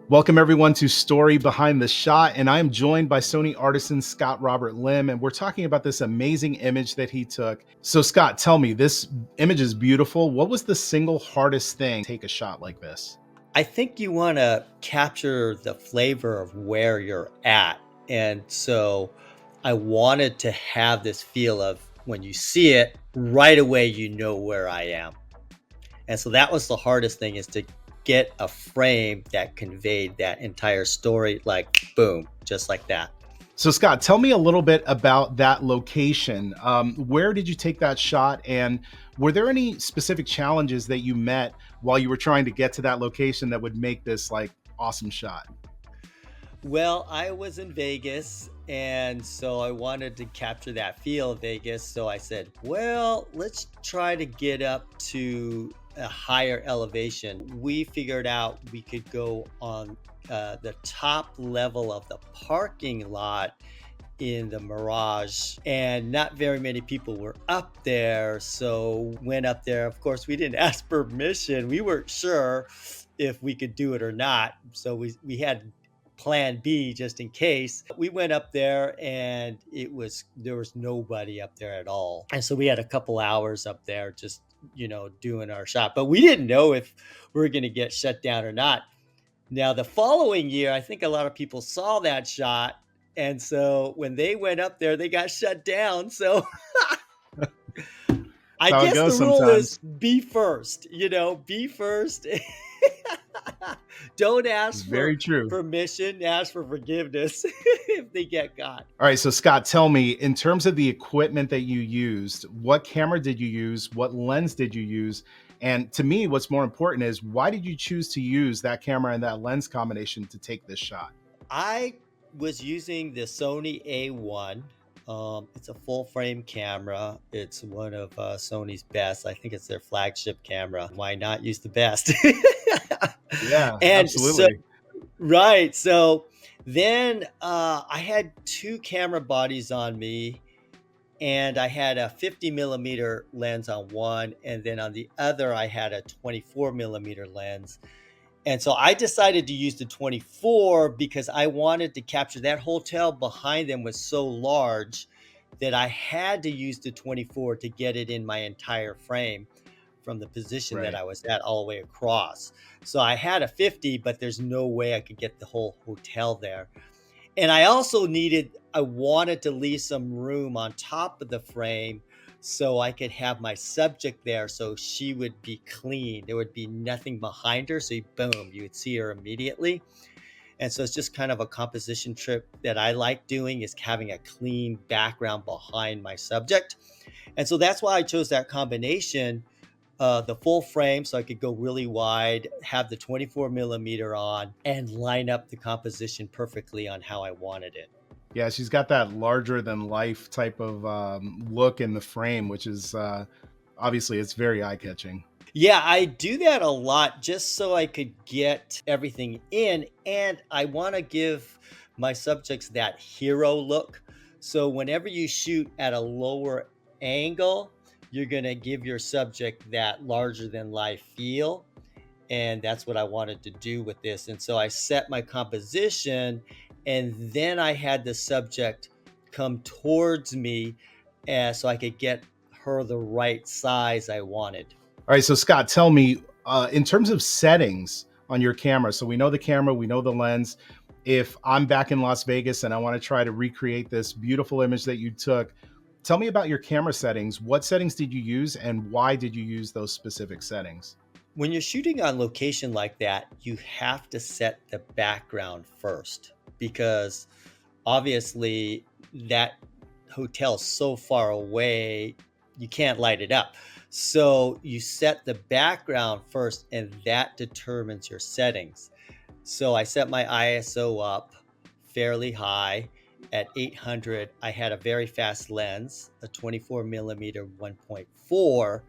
Welcome everyone to Story Behind the Shot, and I am joined by Sony artisan Scott Robert Lim, and we're talking about this amazing image that he took. So Scott, tell me, this image is beautiful. What was the single hardest thing to take a shot like this? I think you want to capture the flavor of where you're at. And so I wanted to have this feel of when you see it right away, you know where I am. And so that was the hardest thing, is to get a frame that conveyed that entire story, like boom, just like that. So Scott, tell me a little bit about that location. Where did you take that shot, and were there any specific challenges that you met while you were trying to get to that location that would make this like awesome shot? Well, I was in Vegas, and so I wanted to capture that feel of Vegas. So I said, well, let's try to get up to a higher elevation. We figured out we could go on the top level of the parking lot in the Mirage, and not very many people were up there. So went up there. Of course, we didn't ask permission. We weren't sure if we could do it or not. So we had plan B just in case. We went up there, and there was nobody up there at all. And so we had a couple hours up there just, doing our shot. But we didn't know if we were going to get shut down or not. Now, the following year, I think a lot of people saw that shot. And so when they went up there, they got shut down. So That's I how it guess goes the rule is sometimes. be first, be first. Don't It's ask for very true. permission, ask for forgiveness if they get caught. All right, so Scott, tell me, in terms of the equipment that you used, what camera did you use? What lens did you use? And to me, what's more important is, why did you choose to use that camera and that lens combination to take this shot? I was using the Sony A1. It's a full frame camera. It's one of Sony's best. I think it's their flagship camera. Why not use the best? Yeah, And so, absolutely. right. So then I had two camera bodies on me, and I had a 50 millimeter lens on one, and then on the other, I had a 24 millimeter lens. And so I decided to use the 24 because I wanted to capture that hotel behind them was so large that I had to use the 24 to get it in my entire frame from the position that Right. I was at all the way across. So I had a 50, but there's no way I could get the whole hotel there. And I wanted to leave some room on top of the frame so I could have my subject there, so she would be clean. There would be nothing behind her. So boom, you would see her immediately. And so it's just kind of a composition trip that I like doing, is having a clean background behind my subject. And so that's why I chose that combination, the full frame, so I could go really wide, have the 24 millimeter on, and line up the composition perfectly on how I wanted it. Yeah, she's got that larger than life type of look in the frame, which is obviously it's very eye catching. Yeah, I do that a lot just so I could get everything in. And I want to give my subjects that hero look. So whenever you shoot at a lower angle, you're going to give your subject that larger than life feel. And that's what I wanted to do with this. And so I set my composition, and then I had the subject come towards me, so I could get her the right size I wanted. All right, so Scott, tell me, in terms of settings on your camera. So we know the camera, we know the lens. If I'm back in Las Vegas and I want to try to recreate this beautiful image that you took, tell me about your camera settings. What settings did you use, and why did you use those specific settings? When you're shooting on location like that, you have to set the background first, because obviously that hotel's so far away, you can't light it up. So you set the background first, and that determines your settings. So I set my ISO up fairly high at 800. I had a very fast lens, a 24 millimeter 1.4,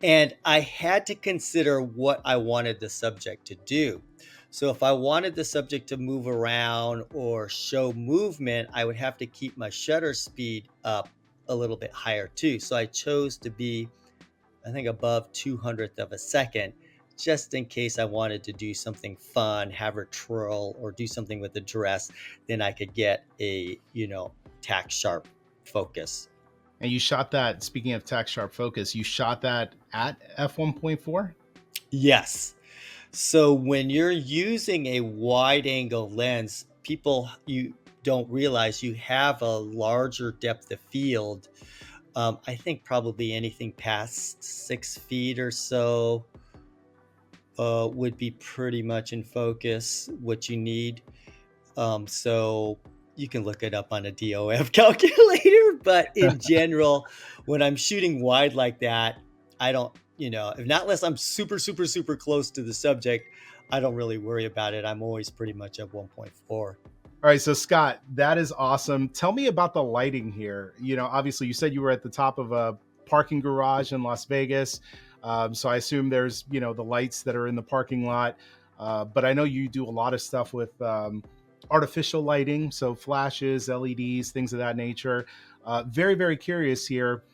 and I had to consider what I wanted the subject to do. So if I wanted the subject to move around or show movement, I would have to keep my shutter speed up a little bit higher too. So I chose to be, I think, above 200th of a second just in case I wanted to do something fun, have her twirl or do something with the dress, then I could get a, tack sharp focus. And you shot that, speaking of tack sharp focus, you shot that at f1.4? Yes. So when you're using a wide angle lens, people you don't realize you have a larger depth of field. I think probably anything past 6 feet or so would be pretty much in focus what you need. So you can look it up on a DOF calculator, but in general, when I'm shooting wide like that, I don't, if not unless I'm super, super, super close to the subject, I don't really worry about it. I'm always pretty much at 1.4. All right, so Scott, that is awesome. Tell me about the lighting here. Obviously, you said you were at the top of a parking garage in Las Vegas. So I assume there's, the lights that are in the parking lot. But I know you do a lot of stuff with artificial lighting, so flashes, LEDs, things of that nature. Very, very curious here.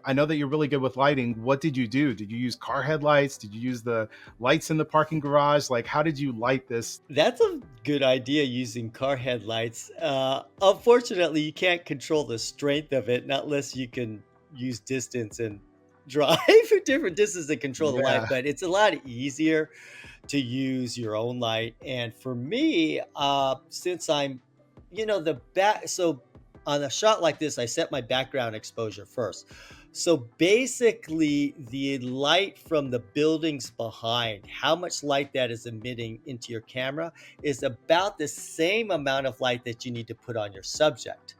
I know that you're really good with lighting. What did you do? Did you use car headlights? Did you use the lights in the parking garage? Like, how did you light this? That's a good idea using car headlights. Unfortunately, you can't control the strength of it, not unless you can use distance and drive different distances to control the light. Yeah. But it's a lot easier to use your own light. And for me, since I'm, the back, so on a shot like this, I set my background exposure first. So basically, the light from the buildings behind, how much light that is emitting into your camera, is about the same amount of light that you need to put on your subject.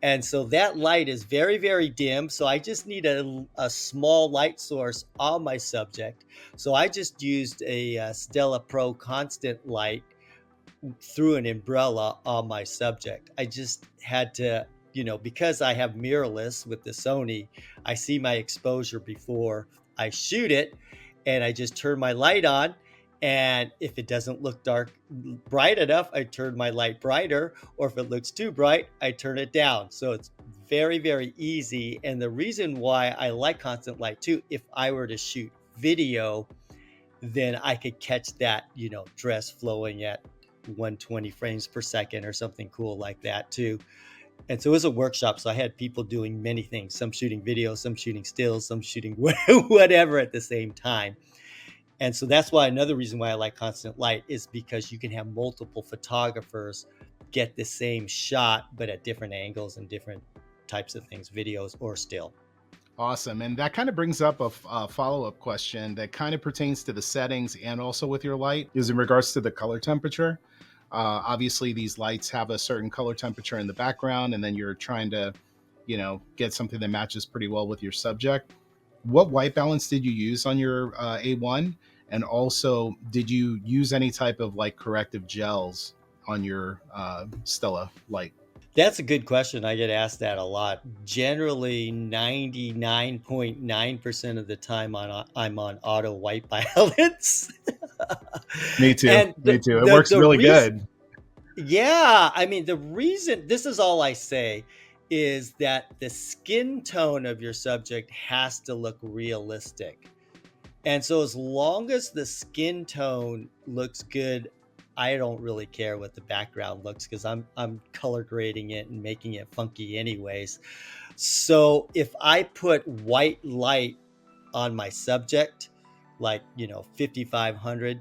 And so that light is very, very dim. So I just need a small light source on my subject. So I just used a Stella Pro constant light through an umbrella on my subject. I just had to, because I have mirrorless with the Sony, I see my exposure before I shoot it, and I just turn my light on. And if it doesn't look bright enough, I turn my light brighter, or if it looks too bright, I turn it down. So it's very, very easy. And the reason why I like constant light too, if I were to shoot video, then I could catch that, dress flowing at 120 frames per second or something cool like that too. And so it was a workshop. So I had people doing many things, some shooting video, some shooting stills, some shooting whatever at the same time. And so that's why another reason why I like constant light is because you can have multiple photographers get the same shot, but at different angles and different types of things, videos or still. Awesome. And that kind of brings up a follow-up question that kind of pertains to the settings and also with your light is in regards to the color temperature. Obviously, these lights have a certain color temperature in the background, and then you're trying to, get something that matches pretty well with your subject. What white balance did you use on your A1? And also, did you use any type of like corrective gels on your Stella light? That's a good question. I get asked that a lot. Generally, 99.9% of the time I'm on auto white balance. Me too. And Me too. It works really good. Yeah, I mean, the reason, this is all I say, is that the skin tone of your subject has to look realistic. And so as long as the skin tone looks good, I don't really care what the background looks, because I'm color grading it and making it funky anyways. So if I put white light on my subject, like 5500,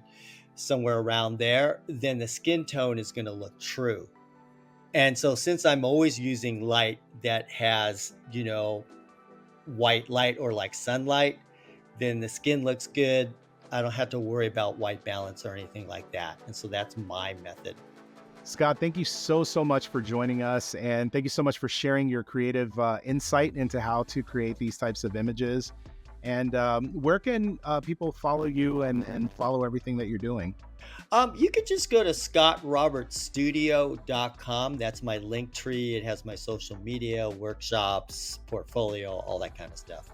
somewhere around there, then the skin tone is going to look true. And so since I'm always using light that has, white light or like sunlight, then the skin looks good. I don't have to worry about white balance or anything like that. And so that's my method. Scott, thank you so, so much for joining us. And thank you so much for sharing your creative insight into how to create these types of images. And where can people follow you and follow everything that you're doing? You could just go to scottrobertstudio.com. That's my link tree. It has my social media, workshops, portfolio, all that kind of stuff.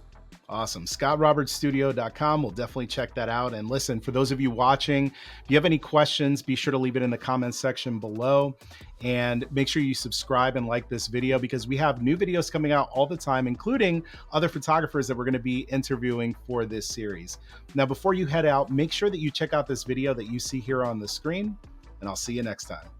Awesome. ScottRobertsStudio.com. We'll definitely check that out. And listen, for those of you watching, if you have any questions, be sure to leave it in the comments section below. And make sure you subscribe and like this video, because we have new videos coming out all the time, including other photographers that we're going to be interviewing for this series. Now, before you head out, make sure that you check out this video that you see here on the screen, and I'll see you next time.